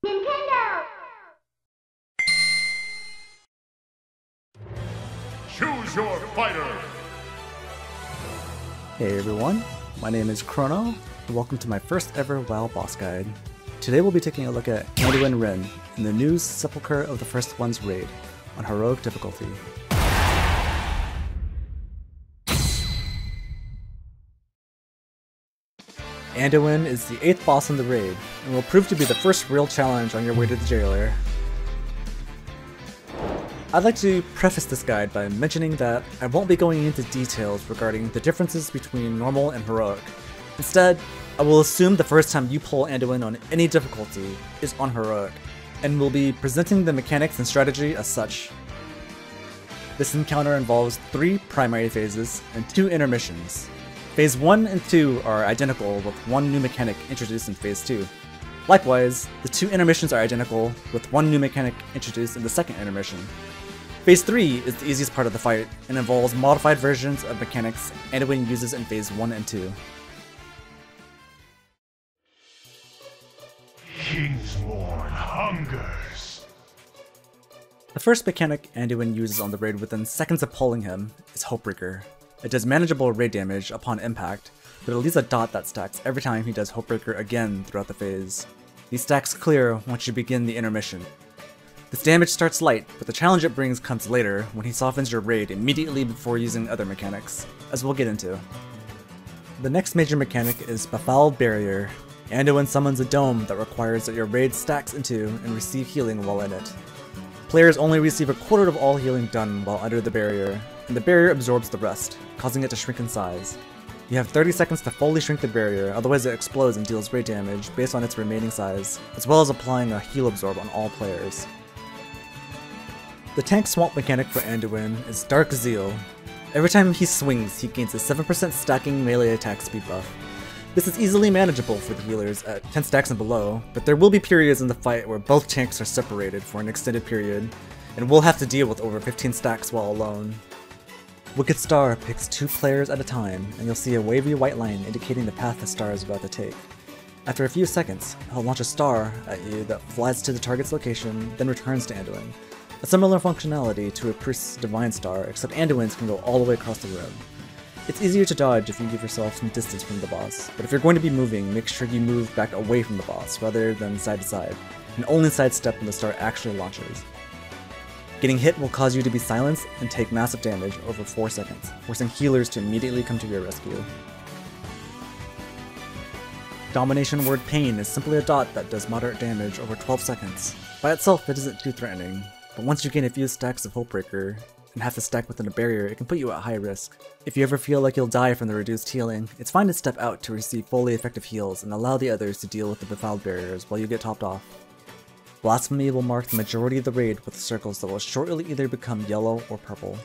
Nintendo! Choose your fighter! Hey everyone, my name is Crono, and welcome to my first ever WoW boss guide. Today we'll be taking a look at Anduin Wrynn in the new Sepulchre of the First One's raid on heroic difficulty. Anduin is the 8th boss in the raid, and will prove to be the first real challenge on your way to the jailer. I'd like to preface this guide by mentioning that I won't be going into details regarding the differences between normal and heroic. Instead, I will assume the first time you pull Anduin on any difficulty is on heroic, and will be presenting the mechanics and strategy as such. This encounter involves 3 primary phases and 2 intermissions. Phase 1 and 2 are identical with 1 new mechanic introduced in Phase 2. Likewise, the 2 intermissions are identical with 1 new mechanic introduced in the second intermission. Phase 3 is the easiest part of the fight and involves modified versions of mechanics Anduin uses in Phase 1 and 2. KINGSMOURNE hungers! The first mechanic Anduin uses on the raid within seconds of pulling him is Hopebreaker. It does manageable raid damage upon impact, but it leaves a dot that stacks every time he does Hopebreaker again throughout the phase. These stacks clear once you begin the intermission. This damage starts light, but the challenge it brings comes later when he softens your raid immediately before using other mechanics, as we'll get into. The next major mechanic is Befouled Barrier. Anduin summons a dome that requires that your raid stacks into and receive healing while in it. Players only receive a quarter of all healing done while under the barrier, and the barrier absorbs the rest, causing it to shrink in size. You have 30 seconds to fully shrink the barrier, otherwise it explodes and deals raid damage based on its remaining size, as well as applying a heal absorb on all players. The tank swamp mechanic for Anduin is Dark Zeal. Every time he swings, he gains a 7% stacking melee attack speed buff. This is easily manageable for the healers at 10 stacks and below, but there will be periods in the fight where both tanks are separated for an extended period, and we'll have to deal with over 15 stacks while alone. Wicked Star picks 2 players at a time, and you'll see a wavy white line indicating the path the star is about to take. After a few seconds, he'll launch a star at you that flies to the target's location, then returns to Anduin. A similar functionality to a Priest's Divine Star, except Anduin's can go all the way across the room. It's easier to dodge if you give yourself some distance from the boss, but if you're going to be moving, make sure you move back away from the boss rather than side to side, and only sidestep when the star actually launches. Getting hit will cause you to be silenced and take massive damage over 4 seconds, forcing healers to immediately come to your rescue. Domination Word Pain is simply a dot that does moderate damage over 12 seconds. By itself, it isn't too threatening, but once you gain a few stacks of Hopebreaker and have to stack within a barrier, it can put you at high risk. If you ever feel like you'll die from the reduced healing, it's fine to step out to receive fully effective heals and allow the others to deal with the befouled barriers while you get topped off. Blasphemy will mark the majority of the raid with circles that will shortly either become yellow or purple.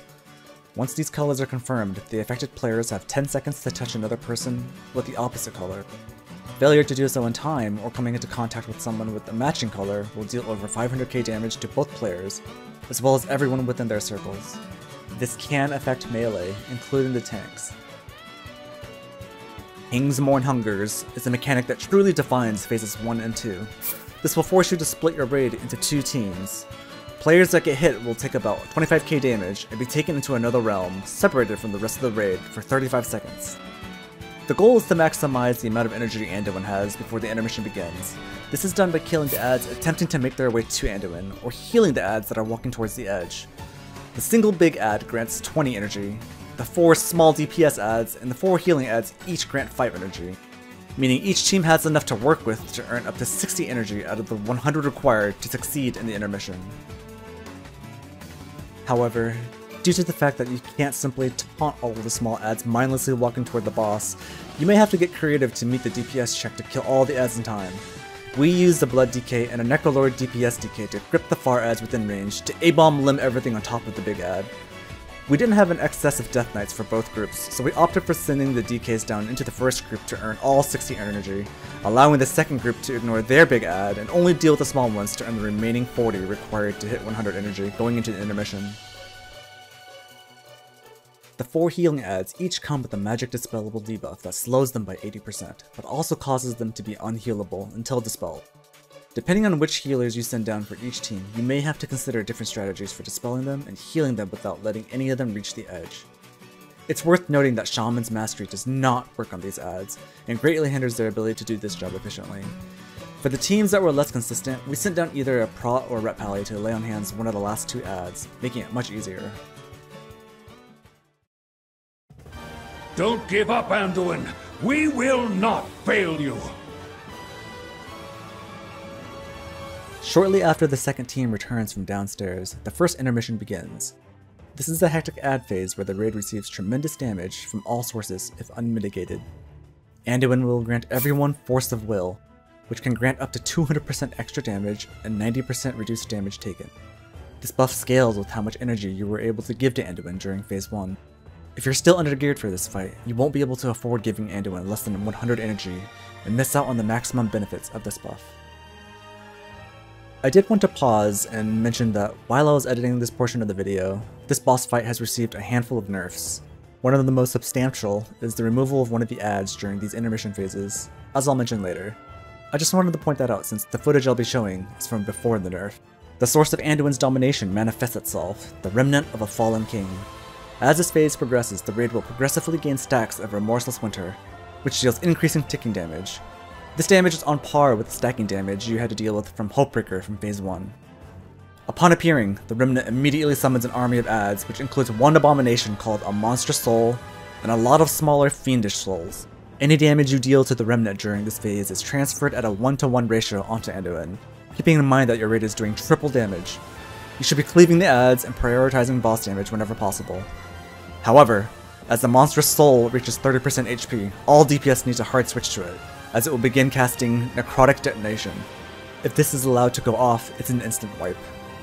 Once these colors are confirmed, the affected players have 10 seconds to touch another person with the opposite color. Failure to do so in time, or coming into contact with someone with a matching color, will deal over 500k damage to both players, as well as everyone within their circles. This can affect melee, including the tanks. KINGSMOURNE Hungers is a mechanic that truly defines phases 1 and 2. This will force you to split your raid into 2 teams. Players that get hit will take about 25k damage and be taken into another realm, separated from the rest of the raid for 35 seconds. The goal is to maximize the amount of energy Anduin has before the intermission begins. This is done by killing the adds attempting to make their way to Anduin, or healing the adds that are walking towards the edge. The single big add grants 20 energy, the 4 small DPS adds and the 4 healing adds each grant 5 energy, meaning each team has enough to work with to earn up to 60 energy out of the 100 required to succeed in the intermission. However, due to the fact that you can't simply taunt all of the small adds mindlessly walking toward the boss, you may have to get creative to meet the DPS check to kill all the adds in time. We used a Blood DK and a Necrolord DPS DK to grip the far adds within range to A-bomb limb everything on top of the big add. We didn't have an excess of Death Knights for both groups, so we opted for sending the DKs down into the first group to earn all 60 energy, allowing the second group to ignore their big add and only deal with the small ones to earn the remaining 40 required to hit 100 energy going into the intermission. The 4 healing adds each come with a magic dispellable debuff that slows them by 80%, but also causes them to be unhealable until dispelled. Depending on which healers you send down for each team, you may have to consider different strategies for dispelling them and healing them without letting any of them reach the edge. It's worth noting that Shaman's Mastery does not work on these adds, and greatly hinders their ability to do this job efficiently. For the teams that were less consistent, we sent down either a Prot or Rep Pally to lay on hands one of the last two adds, making it much easier. Don't give up, Anduin! We will not fail you! Shortly after the second team returns from downstairs, the first intermission begins. This is the hectic ad phase where the raid receives tremendous damage from all sources if unmitigated. Anduin will grant everyone Force of Will, which can grant up to 200% extra damage and 90% reduced damage taken. This buff scales with how much energy you were able to give to Anduin during phase 1. If you're still undergeared for this fight, you won't be able to afford giving Anduin less than 100 energy and miss out on the maximum benefits of this buff. I did want to pause and mention that while I was editing this portion of the video, this boss fight has received a handful of nerfs. One of the most substantial is the removal of one of the adds during these intermission phases, as I'll mention later. I just wanted to point that out since the footage I'll be showing is from before the nerf. The source of Anduin's domination manifests itself, the remnant of a fallen king. As this phase progresses, the raid will progressively gain stacks of Remorseless Winter, which deals increasing ticking damage. This damage is on par with the stacking damage you had to deal with from Hopebreaker from phase 1. Upon appearing, the remnant immediately summons an army of adds, which includes one abomination called a Monstrous Soul, and a lot of smaller fiendish souls. Any damage you deal to the remnant during this phase is transferred at a 1-to-1 ratio onto Anduin, keeping in mind that your raid is doing triple damage. You should be cleaving the adds and prioritizing boss damage whenever possible. However, as the Monstrous Soul reaches 30% HP, all DPS need to hard switch to it, as it will begin casting Necrotic Detonation. If this is allowed to go off, it's an instant wipe.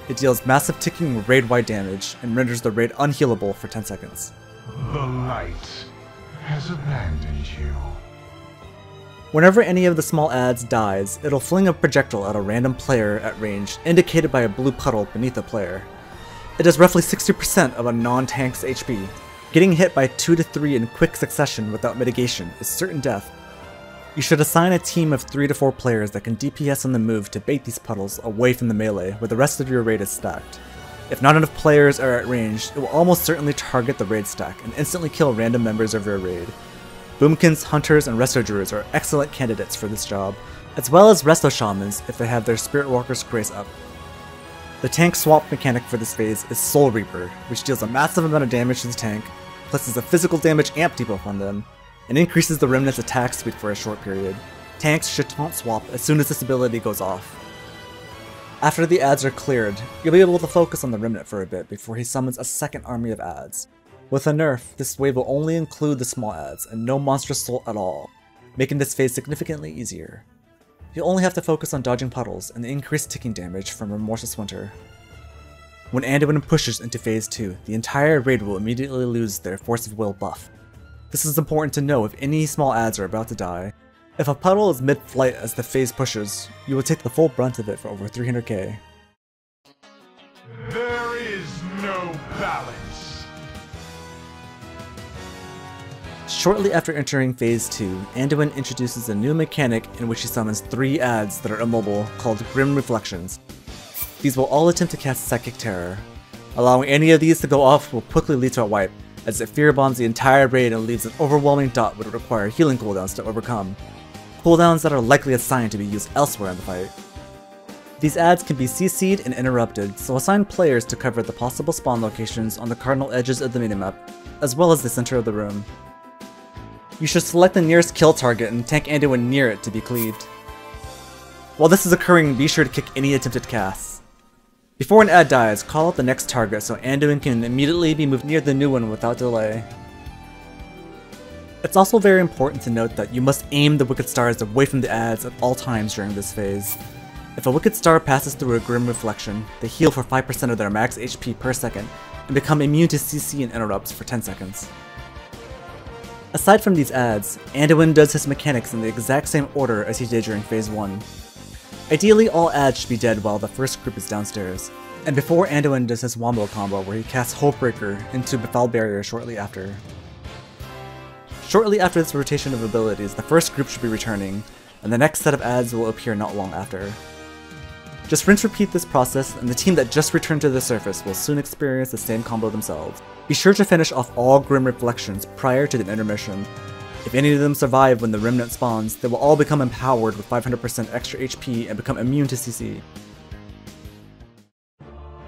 It deals massive ticking raid-wide damage and renders the raid unhealable for 10 seconds. The light has abandoned you. Whenever any of the small adds dies, it'll fling a projectile at a random player at range, indicated by a blue puddle beneath the player. It does roughly 60% of a non-tank's HP. Getting hit by 2 to 3 in quick succession without mitigation is certain death. You should assign a team of 3 to 4 players that can DPS on the move to bait these puddles away from the melee where the rest of your raid is stacked. If not enough players are at range, it will almost certainly target the raid stack and instantly kill random members of your raid. Boomkins, Hunters, and Resto Druids are excellent candidates for this job, as well as Resto Shamans if they have their Spirit Walker's Grace up. The tank swap mechanic for this phase is Soul Reaper, which deals a massive amount of damage to the tank, places a physical damage amp debuff on them, and increases the remnant's attack speed for a short period. Tanks should taunt swap as soon as this ability goes off. After the adds are cleared, you'll be able to focus on the remnant for a bit before he summons a second army of adds. With a nerf, this wave will only include the small adds and no Monstrous Soul at all, making this phase significantly easier. You'll only have to focus on dodging puddles and the increased ticking damage from Remorseless Winter. When Anduin pushes into phase 2, the entire raid will immediately lose their Force of Will buff. This is important to know if any small adds are about to die. If a puddle is mid-flight as the phase pushes, you will take the full brunt of it for over 300k. There is no balance. Shortly after entering phase 2, Anduin introduces a new mechanic in which he summons 3 adds that are immobile called Grim Reflections. These will all attempt to cast Psychic Terror. Allowing any of these to go off will quickly lead to a wipe, as it fear bombs the entire raid and leaves an overwhelming dot that would require healing cooldowns to overcome. Cooldowns that are likely assigned to be used elsewhere in the fight. These adds can be CC'd and interrupted, so assign players to cover the possible spawn locations on the cardinal edges of the minimap, as well as the center of the room. You should select the nearest kill target and tank Anduin near it to be cleaved. While this is occurring, be sure to kick any attempted casts. Before an add dies, call out the next target so Anduin can immediately be moved near the new one without delay. It's also very important to note that you must aim the Wicked Stars away from the adds at all times during this phase. If a Wicked Star passes through a Grim Reflection, they heal for 5% of their max HP per second and become immune to CC and interrupts for 10 seconds. Aside from these adds, Anduin does his mechanics in the exact same order as he did during phase 1. Ideally, all adds should be dead while the first group is downstairs, and before Anduin does his wombo combo where he casts Hopebreaker into Befoul Barrier shortly after. Shortly after this rotation of abilities, the first group should be returning, and the next set of adds will appear not long after. Just rinse repeat this process, and the team that just returned to the surface will soon experience the same combo themselves. Be sure to finish off all Grim Reflections prior to the intermission. If any of them survive when the Remnant spawns, they will all become empowered with 500% extra HP and become immune to CC.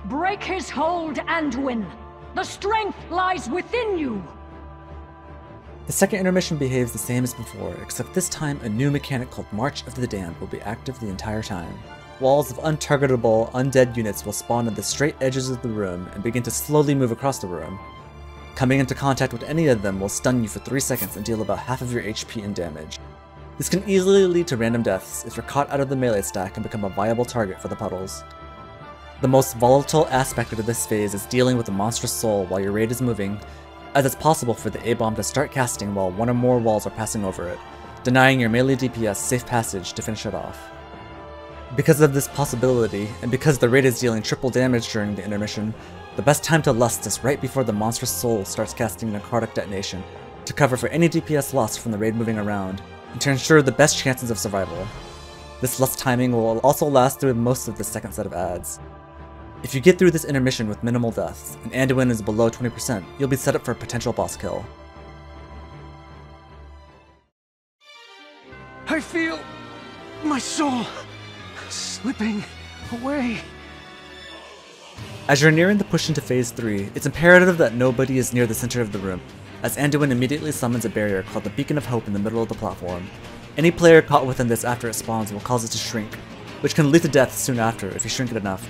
Break his hold, Anduin! The strength lies within you! The second intermission behaves the same as before, except this time a new mechanic called March of the Damned will be active the entire time. Walls of untargetable, undead units will spawn on the straight edges of the room and begin to slowly move across the room. Coming into contact with any of them will stun you for 3 seconds and deal about half of your HP in damage. This can easily lead to random deaths if you're caught out of the melee stack and become a viable target for the puddles. The most volatile aspect of this phase is dealing with a monstrous soul while your raid is moving, as it's possible for the A-bomb to start casting while one or more walls are passing over it, denying your melee DPS safe passage to finish it off. Because of this possibility, and because the raid is dealing triple damage during the intermission, the best time to lust is right before the monstrous soul starts casting Necrotic Detonation, to cover for any DPS lost from the raid moving around, and to ensure the best chances of survival. This lust timing will also last through most of the second set of adds. If you get through this intermission with minimal deaths, and Anduin is below 20%, you'll be set up for a potential boss kill. I feel my soul slipping away. As you're nearing the push into Phase 3, it's imperative that nobody is near the center of the room, as Anduin immediately summons a barrier called the Beacon of Hope in the middle of the platform. Any player caught within this after it spawns will cause it to shrink, which can lead to death soon after if you shrink it enough.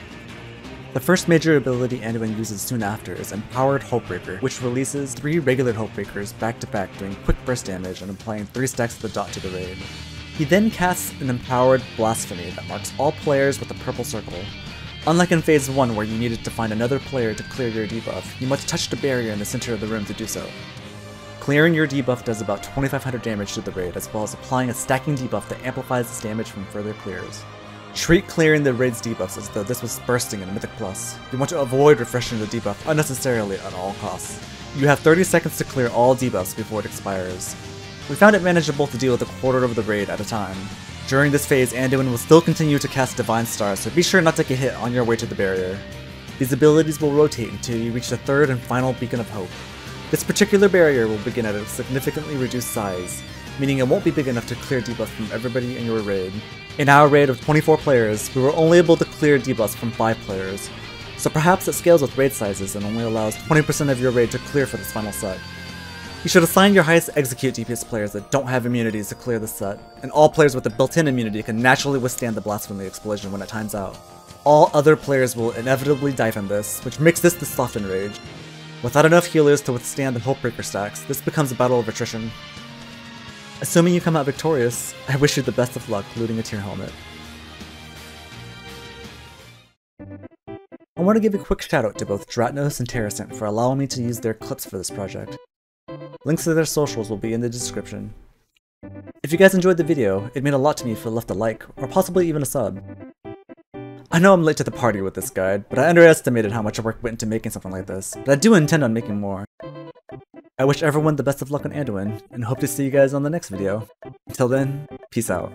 The first major ability Anduin uses soon after is Empowered Hopebreaker, which releases 3 regular Hopebreakers back to back doing quick burst damage and applying 3 stacks of the dot to the raid. He then casts an Empowered Blasphemy that marks all players with a purple circle. Unlike in Phase 1 where you needed to find another player to clear your debuff, you must touch the barrier in the center of the room to do so. Clearing your debuff does about 2500 damage to the raid, as well as applying a stacking debuff that amplifies its damage from further clears. Treat clearing the raid's debuffs as though this was bursting in Mythic Plus. You want to avoid refreshing the debuff unnecessarily at all costs. You have 30 seconds to clear all debuffs before it expires. We found it manageable to deal with a quarter of the raid at a time. During this phase, Anduin will still continue to cast Divine Stars, so be sure not to get hit on your way to the barrier. These abilities will rotate until you reach the third and final Beacon of Hope. This particular barrier will begin at a significantly reduced size, meaning it won't be big enough to clear debuffs from everybody in your raid. In our raid of 24 players, we were only able to clear debuffs from 5 players, so perhaps it scales with raid sizes and only allows 20% of your raid to clear for this final set. You should assign your highest execute DPS players that don't have immunities to clear this set, and all players with a built-in immunity can naturally withstand the Blasphemy explosion when it times out. All other players will inevitably die from this, which makes this the softened rage. Without enough healers to withstand the Hopebreaker stacks, this becomes a battle of attrition. Assuming you come out victorious, I wish you the best of luck looting a tier helmet. I want to give a quick shoutout to both Dratnos and Tarisant for allowing me to use their clips for this project. Links to their socials will be in the description. If you guys enjoyed the video, it'd mean a lot to me if you left a like, or possibly even a sub. I know I'm late to the party with this guide, but I underestimated how much work went into making something like this, but I do intend on making more. I wish everyone the best of luck on Anduin, and hope to see you guys on the next video. Until then, peace out.